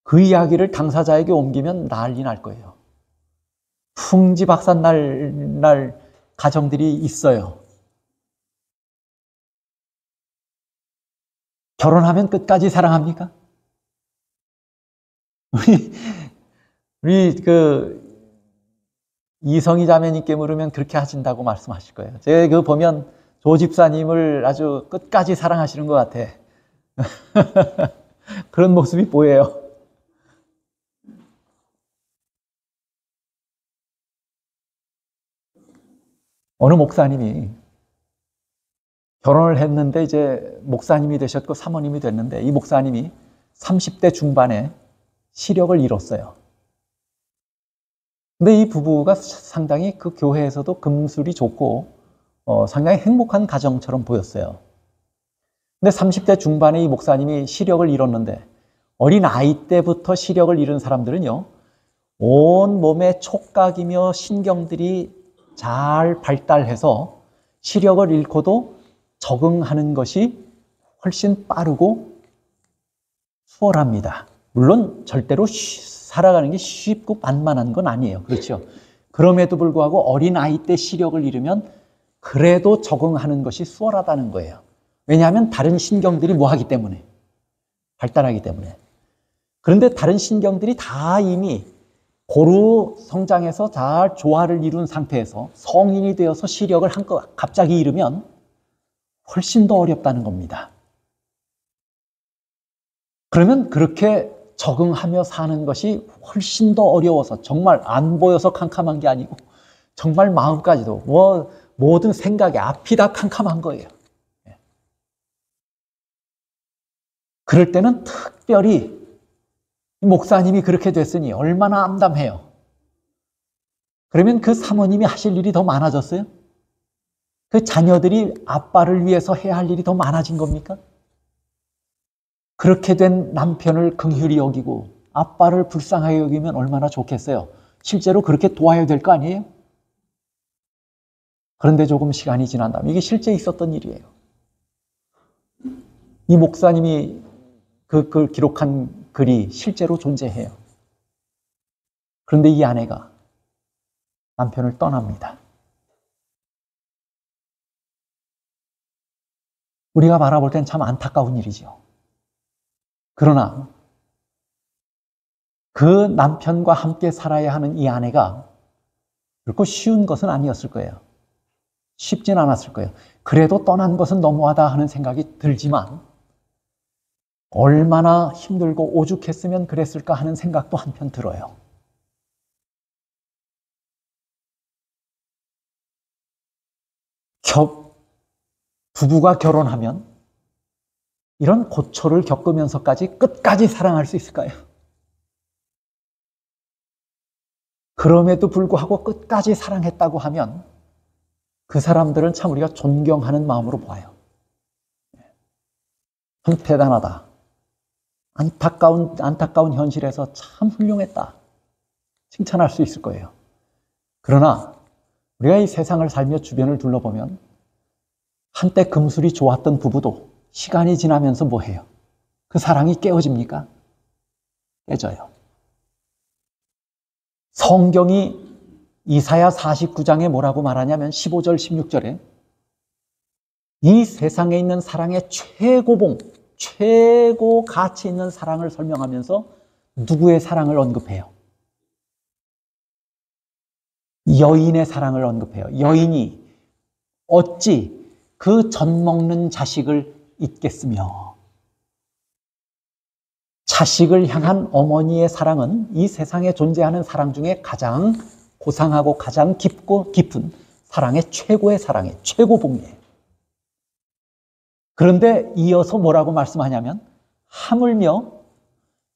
그 이야기를 당사자에게 옮기면 난리 날 거예요. 풍지박산 날 가정들이 있어요. 결혼하면 끝까지 사랑합니까? 우리 이성희 자매님께 물으면 그렇게 하신다고 말씀하실 거예요. 제가 보면 조 집사님을 아주 끝까지 사랑하시는 것 같아. 그런 모습이 보여요. 어느 목사님이 결혼을 했는데 이제 목사님이 되셨고 사모님이 됐는데 이 목사님이 30대 중반에 시력을 잃었어요. 근데 이 부부가 상당히 그 교회에서도 금술이 좋고 상당히 행복한 가정처럼 보였어요. 근데 30대 중반에 이 목사님이 시력을 잃었는데 어린 아이 때부터 시력을 잃은 사람들은요, 온 몸의 촉각이며 신경들이 잘 발달해서 시력을 잃고도 적응하는 것이 훨씬 빠르고 수월합니다. 물론 절대로 살아가는 게 쉽고 만만한 건 아니에요. 그렇죠? 그럼에도 불구하고 어린 아이 때 시력을 잃으면 그래도 적응하는 것이 수월하다는 거예요. 왜냐하면 다른 신경들이 뭐하기 때문에? 발달하기 때문에. 그런데 다른 신경들이 다 이미 고루 성장해서 잘 조화를 이룬 상태에서 성인이 되어서 시력을 한껏 갑자기 잃으면 훨씬 더 어렵다는 겁니다. 그러면 그렇게 적응하며 사는 것이 훨씬 더 어려워서 정말 안 보여서 캄캄한 게 아니고 정말 마음까지도 모든 생각이 앞이 다 캄캄한 거예요. 그럴 때는 특별히 목사님이 그렇게 됐으니 얼마나 암담해요. 그러면 그 사모님이 하실 일이 더 많아졌어요? 그 자녀들이 아빠를 위해서 해야 할 일이 더 많아진 겁니까? 그렇게 된 남편을 긍휼히 여기고 아빠를 불쌍하게 여기면 얼마나 좋겠어요. 실제로 그렇게 도와야 될 거 아니에요? 그런데 조금 시간이 지난 다음에 이게 실제 있었던 일이에요. 이 목사님이 그 기록한 글이 실제로 존재해요. 그런데 이 아내가 남편을 떠납니다. 우리가 바라볼 땐 참 안타까운 일이죠. 그러나 그 남편과 함께 살아야 하는 이 아내가 결코 쉬운 것은 아니었을 거예요. 쉽진 않았을 거예요. 그래도 떠난 것은 너무하다 하는 생각이 들지만 얼마나 힘들고 오죽했으면 그랬을까 하는 생각도 한편 들어요. 부부가 결혼하면 이런 고초를 겪으면서까지 끝까지 사랑할 수 있을까요? 그럼에도 불구하고 끝까지 사랑했다고 하면 그 사람들은 참 우리가 존경하는 마음으로 봐요. 참 대단하다. 안타까운 현실에서 참 훌륭했다. 칭찬할 수 있을 거예요. 그러나 우리가 이 세상을 살며 주변을 둘러보면 한때 금술이 좋았던 부부도 시간이 지나면서 뭐 해요? 그 사랑이 깨어집니까? 깨져요. 성경이 이사야 49장에 뭐라고 말하냐면 15절, 16절에 이 세상에 있는 사랑의 최고봉, 최고 가치 있는 사랑을 설명하면서 누구의 사랑을 언급해요? 여인의 사랑을 언급해요. 여인이 어찌 그 젖 먹는 자식을 잊겠으며. 자식을 향한 어머니의 사랑은 이 세상에 존재하는 사랑 중에 가장 고상하고 가장 깊은 사랑의 최고의 사랑이에요. 최고봉이에요. 그런데 이어서 뭐라고 말씀하냐면 하물며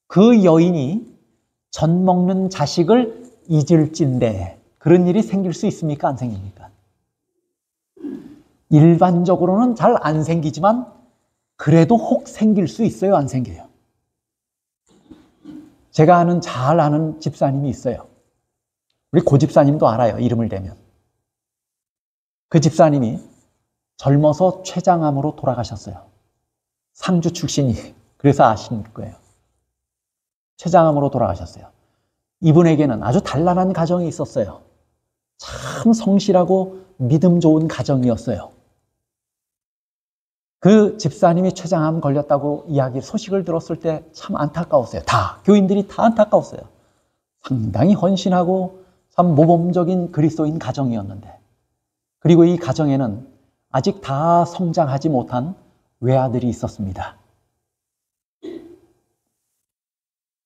그 여인이 젖 먹는 자식을 잊을진데 그런 일이 생길 수 있습니까? 안 생깁니까? 일반적으로는 잘 안 생기지만 그래도 혹 생길 수 있어요? 안 생겨요? 제가 잘 아는 집사님이 있어요. 우리 고 집사님도 알아요. 이름을 대면. 그 집사님이 젊어서 췌장암으로 돌아가셨어요. 상주 출신이. 그래서 아시는 거예요. 췌장암으로 돌아가셨어요. 이분에게는 아주 단란한 가정이 있었어요. 참 성실하고 믿음 좋은 가정이었어요. 그 집사님이 췌장암 걸렸다고 소식을 들었을 때 참 안타까웠어요. 교인들이 다 안타까웠어요. 상당히 헌신하고 참 모범적인 그리스도인 가정이었는데, 그리고 이 가정에는 아직 다 성장하지 못한 외아들이 있었습니다.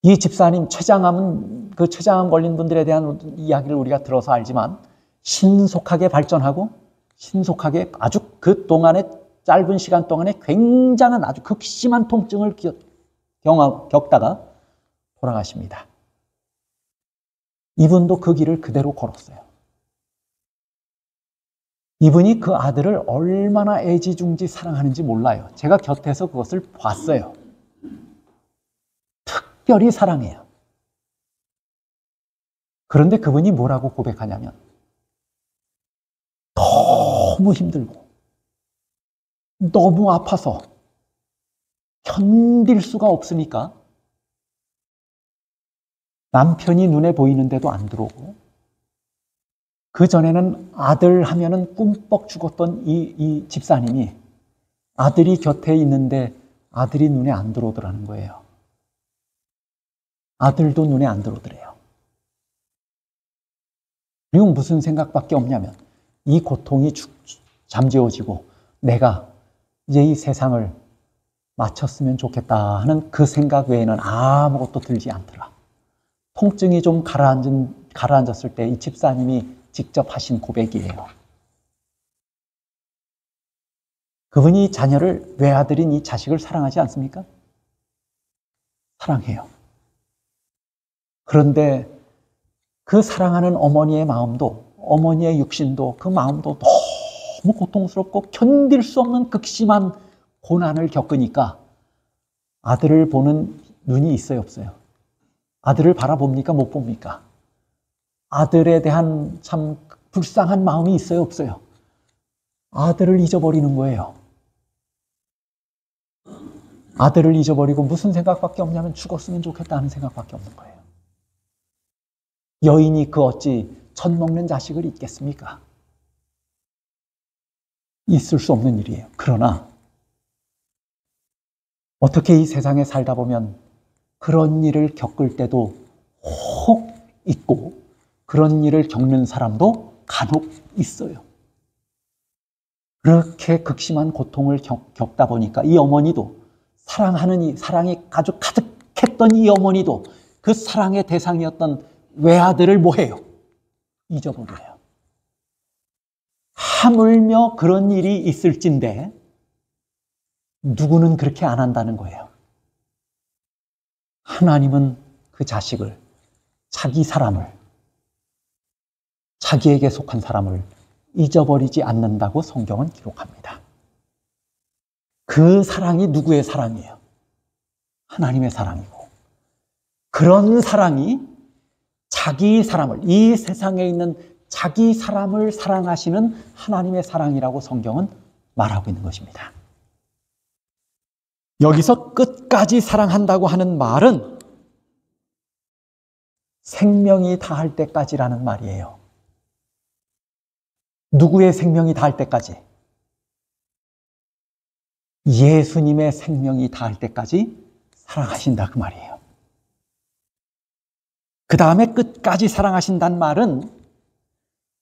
이 집사님 췌장암은 그 췌장암 걸린 분들에 대한 이야기를 우리가 들어서 알지만 신속하게 발전하고 신속하게 아주 그 동안에 짧은 시간 동안에 굉장한 아주 극심한 통증을 겪다가 돌아가십니다. 이분도 그 길을 그대로 걸었어요. 이분이 그 아들을 얼마나 애지중지 사랑하는지 몰라요. 제가 곁에서 그것을 봤어요. 특별히 사랑해요. 그런데 그분이 뭐라고 고백하냐면, 너무 힘들고 너무 아파서 견딜 수가 없으니까 남편이 눈에 보이는데도 안 들어오고, 그전에는 아들 하면은 꿈뻑 죽었던 이 집사님이 아들이 곁에 있는데 아들이 눈에 안 들어오더라는 거예요. 아들도 눈에 안 들어오더래요. 그리고 무슨 생각밖에 없냐면, 이 고통이 잠재워지고 내가 이제 이 세상을 마쳤으면 좋겠다 하는 그 생각 외에는 아무것도 들지 않더라. 통증이 좀 가라앉았을 때 이 집사님이 직접 하신 고백이에요. 그분이 자녀를, 외아들인 이 자식을 사랑하지 않습니까? 사랑해요. 그런데 그 사랑하는 어머니의 마음도, 어머니의 육신도, 그 마음도 너무 고통스럽고 견딜 수 없는 극심한 고난을 겪으니까 아들을 보는 눈이 있어요, 없어요? 아들을 바라봅니까? 못 봅니까? 아들에 대한 참 불쌍한 마음이 있어요, 없어요? 아들을 잊어버리는 거예요. 아들을 잊어버리고 무슨 생각밖에 없냐면 죽었으면 좋겠다는 생각밖에 없는 거예요. 여인이 그 어찌 젖 먹는 자식을 잊겠습니까? 있을 수 없는 일이에요. 그러나 어떻게 이 세상에 살다 보면 그런 일을 겪을 때도 혹 있고 그런 일을 겪는 사람도 간혹 있어요. 그렇게 극심한 고통을 겪다 보니까 이 어머니도, 사랑이 아주 가득했던 이 어머니도 그 사랑의 대상이었던 외아들을 뭐해요? 잊어버려요. 하물며 그런 일이 있을진데 누구는 그렇게 안 한다는 거예요. 하나님은 그 자식을, 자기 사람을, 자기에게 속한 사람을 잊어버리지 않는다고 성경은 기록합니다. 그 사랑이 누구의 사랑이에요? 하나님의 사랑이고, 그런 사랑이 자기 사람을, 이 세상에 있는 자기 사람을 사랑하시는 하나님의 사랑이라고 성경은 말하고 있는 것입니다. 여기서 끝까지 사랑한다고 하는 말은 생명이 다할 때까지라는 말이에요. 누구의 생명이 다할 때까지? 예수님의 생명이 다할 때까지 사랑하신다, 그 말이에요. 그 다음에 끝까지 사랑하신다는 말은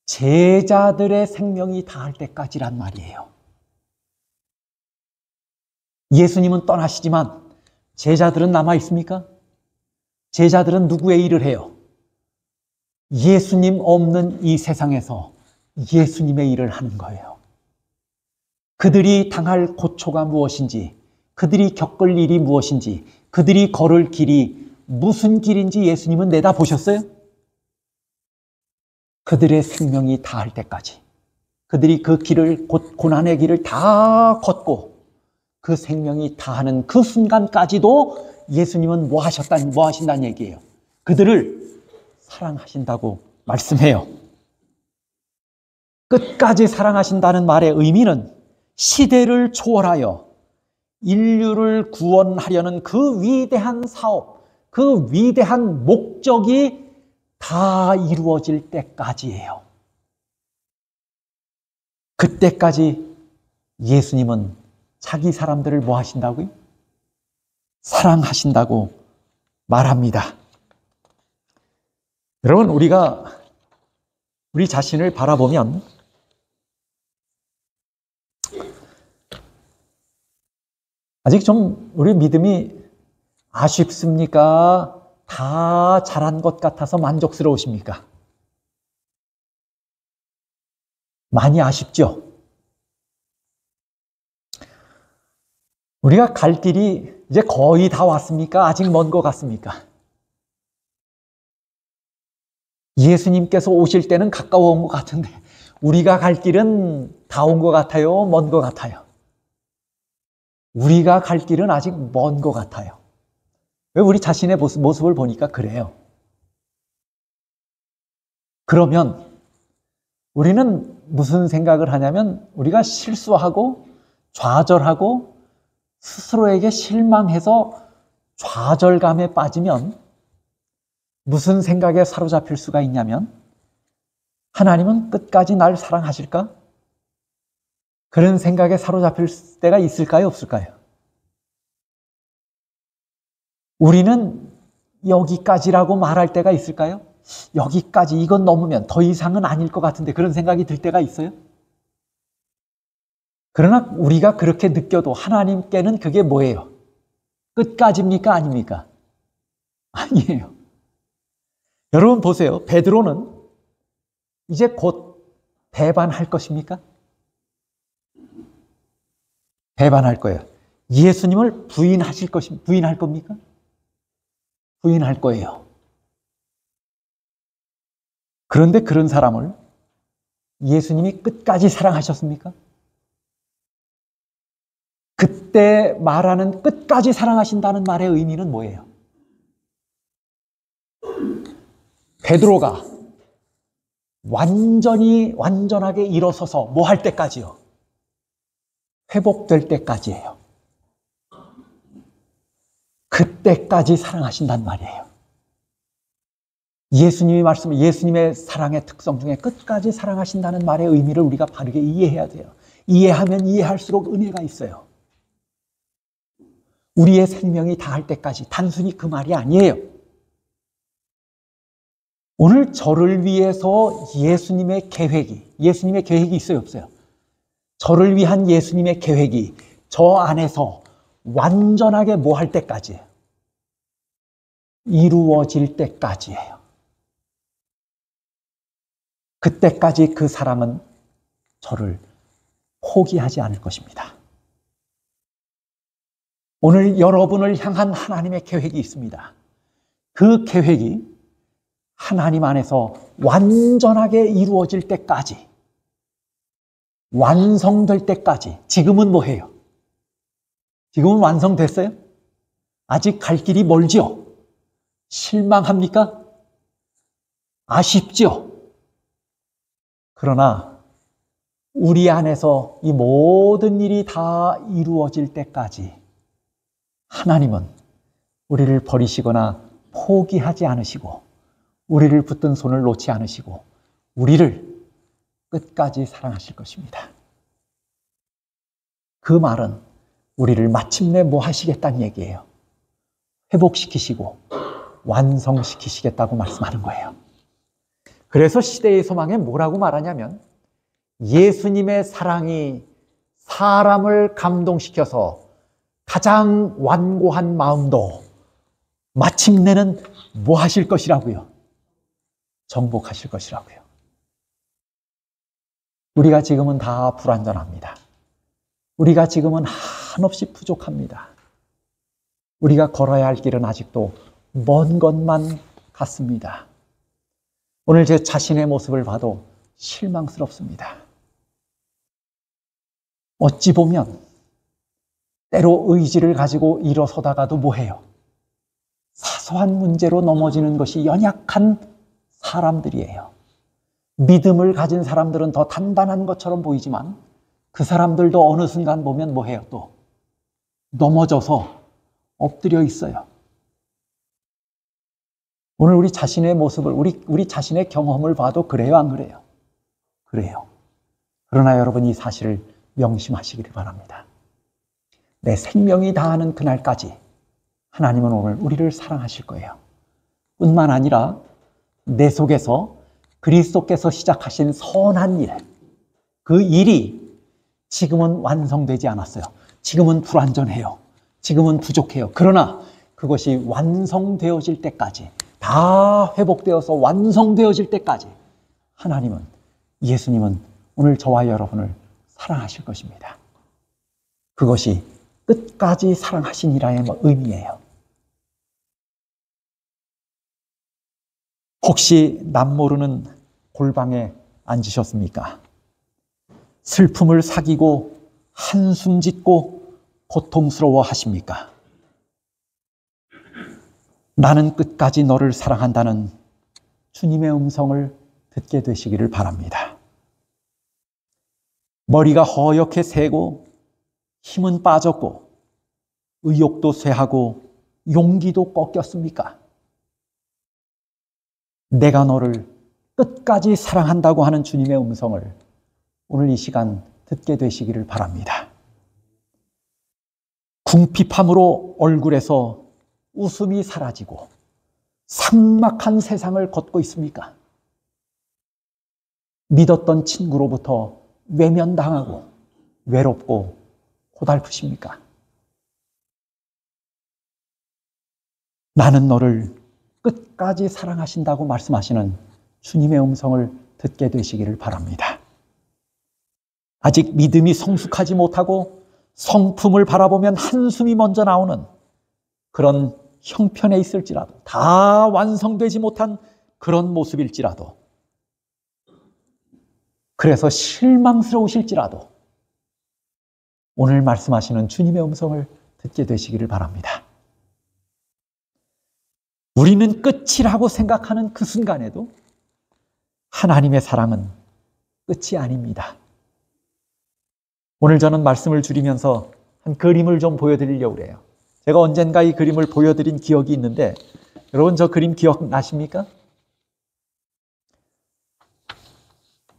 제자들의 생명이 다할 때까지란 말이에요. 예수님은 떠나시지만 제자들은 남아 있습니까? 제자들은 누구의 일을 해요? 예수님 없는 이 세상에서 예수님의 일을 하는 거예요. 그들이 당할 고초가 무엇인지, 그들이 겪을 일이 무엇인지, 그들이 걸을 길이 무슨 길인지 예수님은 내다보셨어요? 그들의 생명이 다할 때까지, 그들이 그 길을, 고난의 길을 다 걷고 그 생명이 다하는 그 순간까지도 예수님은 뭐 하신다는 얘기예요? 그들을 사랑하신다고 말씀해요. 끝까지 사랑하신다는 말의 의미는 시대를 초월하여 인류를 구원하려는 그 위대한 사업, 그 위대한 목적이 다 이루어질 때까지예요. 그때까지 예수님은 자기 사람들을 뭐 하신다고요? 사랑하신다고 말합니다. 여러분, 우리가 우리 자신을 바라보면 아직 좀 우리 믿음이 아쉽습니까? 다 잘한 것 같아서 만족스러우십니까? 많이 아쉽죠? 우리가 갈 길이 이제 거의 다 왔습니까? 아직 먼 것 같습니까? 예수님께서 오실 때는 가까워 온 것 같은데 우리가 갈 길은 다 온 것 같아요? 먼 것 같아요? 우리가 갈 길은 아직 먼 것 같아요. 왜? 우리 자신의 모습을 보니까 그래요. 그러면 우리는 무슨 생각을 하냐면 우리가 실수하고 좌절하고 스스로에게 실망해서 좌절감에 빠지면 무슨 생각에 사로잡힐 수가 있냐면 하나님은 끝까지 날 사랑하실까? 그런 생각에 사로잡힐 때가 있을까요? 없을까요? 우리는 여기까지라고 말할 때가 있을까요? 여기까지, 이건 넘으면 더 이상은 아닐 것 같은데 그런 생각이 들 때가 있어요? 그러나 우리가 그렇게 느껴도 하나님께는 그게 뭐예요? 끝까지입니까? 아닙니까? 아니에요. 여러분 보세요. 베드로는 이제 곧 배반할 것입니까? 배반할 거예요. 예수님을 부인할 겁니까? 부인할 거예요. 그런데 그런 사람을 예수님이 끝까지 사랑하셨습니까? 그때 말하는 끝까지 사랑하신다는 말의 의미는 뭐예요? 베드로가 완전하게 일어서서 뭐 할 때까지요? 회복될 때까지예요. 그때까지 사랑하신단 말이에요. 예수님의 사랑의 특성 중에 끝까지 사랑하신다는 말의 의미를 우리가 바르게 이해해야 돼요. 이해하면 이해할수록 은혜가 있어요. 우리의 생명이 다할 때까지, 단순히 그 말이 아니에요. 오늘 저를 위해서 예수님의 계획이 있어요, 없어요? 저를 위한 예수님의 계획이 저 안에서 완전하게 뭐 할 때까지예요? 이루어질 때까지예요. 그때까지 그 사랑은 저를 포기하지 않을 것입니다. 오늘 여러분을 향한 하나님의 계획이 있습니다. 그 계획이 하나님 안에서 완전하게 이루어질 때까지, 완성될 때까지. 지금은 뭐해요? 지금은 완성됐어요? 아직 갈 길이 멀지요? 실망합니까? 아쉽지요? 그러나 우리 안에서 이 모든 일이 다 이루어질 때까지 하나님은 우리를 버리시거나 포기하지 않으시고 우리를 붙든 손을 놓지 않으시고 우리를 끝까지 사랑하실 것입니다. 그 말은 우리를 마침내 뭐 하시겠다는 얘기예요? 회복시키시고 완성시키시겠다고 말씀하는 거예요. 그래서 시대의 소망에 뭐라고 말하냐면 예수님의 사랑이 사람을 감동시켜서 가장 완고한 마음도 마침내는 뭐 하실 것이라고요? 정복하실 것이라고요. 우리가 지금은 다 불완전합니다. 우리가 지금은 한없이 부족합니다. 우리가 걸어야 할 길은 아직도 먼 것만 같습니다. 오늘 제 자신의 모습을 봐도 실망스럽습니다. 어찌 보면 때로 의지를 가지고 일어서다가도 뭐해요? 사소한 문제로 넘어지는 것이 연약한 사람들이에요. 믿음을 가진 사람들은 더 단단한 것처럼 보이지만 그 사람들도 어느 순간 보면 뭐해요? 또 넘어져서 엎드려 있어요. 오늘 우리 자신의 모습을, 우리 자신의 경험을 봐도 그래요, 안 그래요? 그래요. 그러나 여러분, 이 사실을 명심하시기를 바랍니다. 내 생명이 다하는 그날까지 하나님은 오늘 우리를 사랑하실 거예요. 뿐만 아니라 내 속에서 그리스도께서 시작하신 선한 일, 그 일이 지금은 완성되지 않았어요. 지금은 불완전해요. 지금은 부족해요. 그러나 그것이 완성되어질 때까지, 다 회복되어서 완성되어질 때까지 하나님은, 예수님은 오늘 저와 여러분을 사랑하실 것입니다. 그것이 끝까지 사랑하시니라의 의미예요. 혹시 남모르는 골방에 앉으셨습니까? 슬픔을 사귀고 한숨 짓고 고통스러워 하십니까? 나는 끝까지 너를 사랑한다는 주님의 음성을 듣게 되시기를 바랍니다. 머리가 허옇게 새고 힘은 빠졌고 의욕도 쇠하고 용기도 꺾였습니까? 내가 너를 끝까지 사랑한다고 하는 주님의 음성을 오늘 이 시간 듣게 되시기를 바랍니다. 궁핍함으로 얼굴에서 웃음이 사라지고 삭막한 세상을 걷고 있습니까? 믿었던 친구로부터 외면당하고 외롭고 고달프십니까? 나는 너를 끝까지 사랑하신다고 말씀하시는 주님의 음성을 듣게 되시기를 바랍니다. 아직 믿음이 성숙하지 못하고 성품을 바라보면 한숨이 먼저 나오는 그런 형편에 있을지라도, 다 완성되지 못한 그런 모습일지라도, 그래서 실망스러우실지라도 오늘 말씀하시는 주님의 음성을 듣게 되시기를 바랍니다. 우리는 끝이라고 생각하는 그 순간에도 하나님의 사랑은 끝이 아닙니다. 오늘 저는 말씀을 줄이면서 한 그림을 좀 보여드리려고 그래요. 제가 언젠가 이 그림을 보여드린 기억이 있는데, 여러분 저 그림 기억나십니까?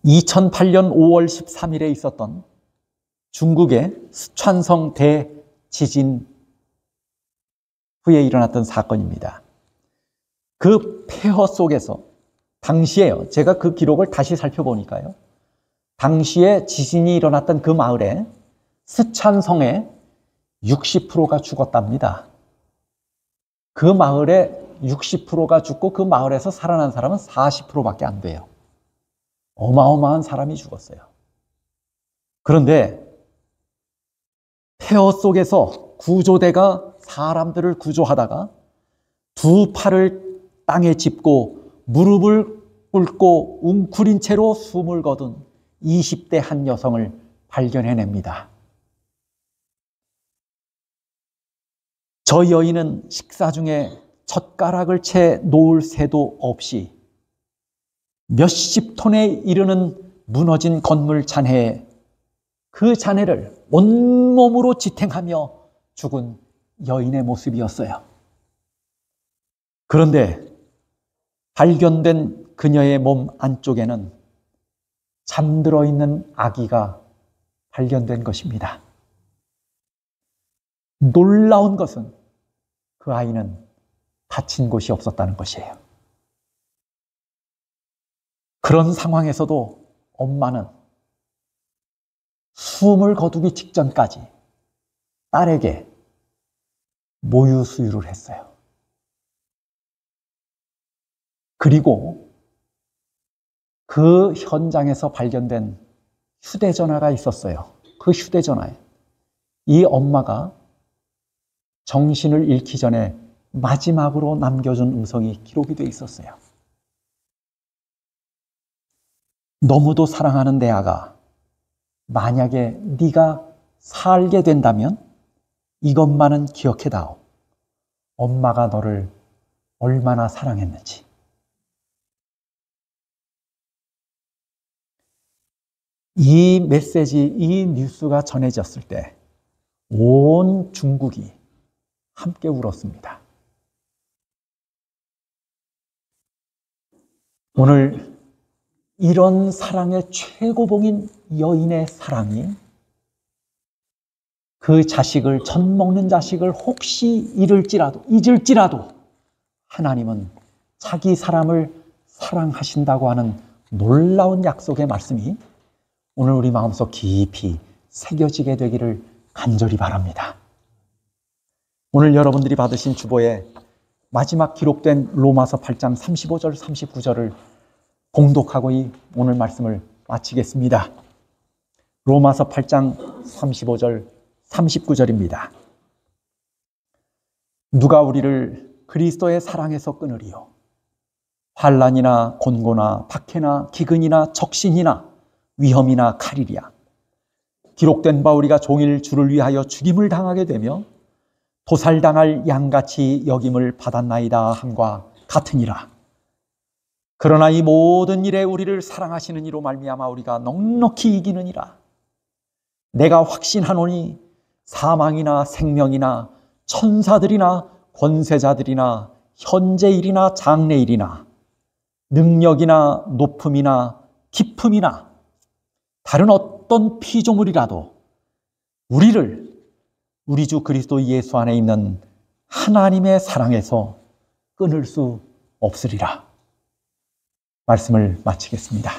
2008년 5월 13일에 있었던 중국의 스촨성 대지진 후에 일어났던 사건입니다. 그 폐허 속에서 당시에요, 제가 그 기록을 다시 살펴보니까요, 당시에 지진이 일어났던 그 마을에, 스촨성의 60%가 죽었답니다. 그 마을에 60%가 죽고 그 마을에서 살아난 사람은 40%밖에 안 돼요. 어마어마한 사람이 죽었어요. 그런데 폐허 속에서 구조대가 사람들을 구조하다가 두 팔을 땅에 짚고 무릎을 꿇고 웅크린 채로 숨을 거둔 20대 한 여성을 발견해냅니다. 저 여인은 식사 중에 젓가락을 채 놓을 새도 없이 몇십 톤에 이르는 무너진 건물 잔해에 그 잔해를 온몸으로 지탱하며 죽은 여인의 모습이었어요. 그런데 발견된 그녀의 몸 안쪽에는 잠들어 있는 아기가 발견된 것입니다. 놀라운 것은 그 아이는 다친 곳이 없었다는 것이에요. 그런 상황에서도 엄마는 숨을 거두기 직전까지 딸에게 모유 수유를 했어요. 그리고 그 현장에서 발견된 휴대전화가 있었어요. 그 휴대전화에 이 엄마가 정신을 잃기 전에 마지막으로 남겨준 음성이 기록이 돼 있었어요. 너무도 사랑하는 내 아가, 만약에 네가 살게 된다면 이것만은 기억해다오. 엄마가 너를 얼마나 사랑했는지. 이 메시지, 이 뉴스가 전해졌을 때 온 중국이 함께 울었습니다. 오늘 이런 사랑의 최고봉인 여인의 사랑이 그 자식을, 젖 먹는 자식을 혹시 잊을지라도 하나님은 자기 사람을 사랑하신다고 하는 놀라운 약속의 말씀이 오늘 우리 마음속 깊이 새겨지게 되기를 간절히 바랍니다. 오늘 여러분들이 받으신 주보에 마지막 기록된 로마서 8장 35절 39절을 봉독하고 오늘 말씀을 마치겠습니다. 로마서 8장 35절 39절입니다. 누가 우리를 그리스도의 사랑에서 끊으리요? 환난이나 곤고나 박해나 기근이나 적신이나 위험이나 칼이랴. 기록된 바 우리가 종일 주를 위하여 죽임을 당하게 되며 도살당할 양같이 여김을 받았나이다 함과 같으니라. 그러나 이 모든 일에 우리를 사랑하시는 이로 말미암아 우리가 넉넉히 이기느니라. 내가 확신하노니 사망이나 생명이나 천사들이나 권세자들이나 현재일이나 장래일이나 능력이나 높음이나 깊음이나 다른 어떤 피조물이라도 우리를 우리 주 그리스도 예수 안에 있는 하나님의 사랑에서 끊을 수 없으리라. 말씀을 마치겠습니다.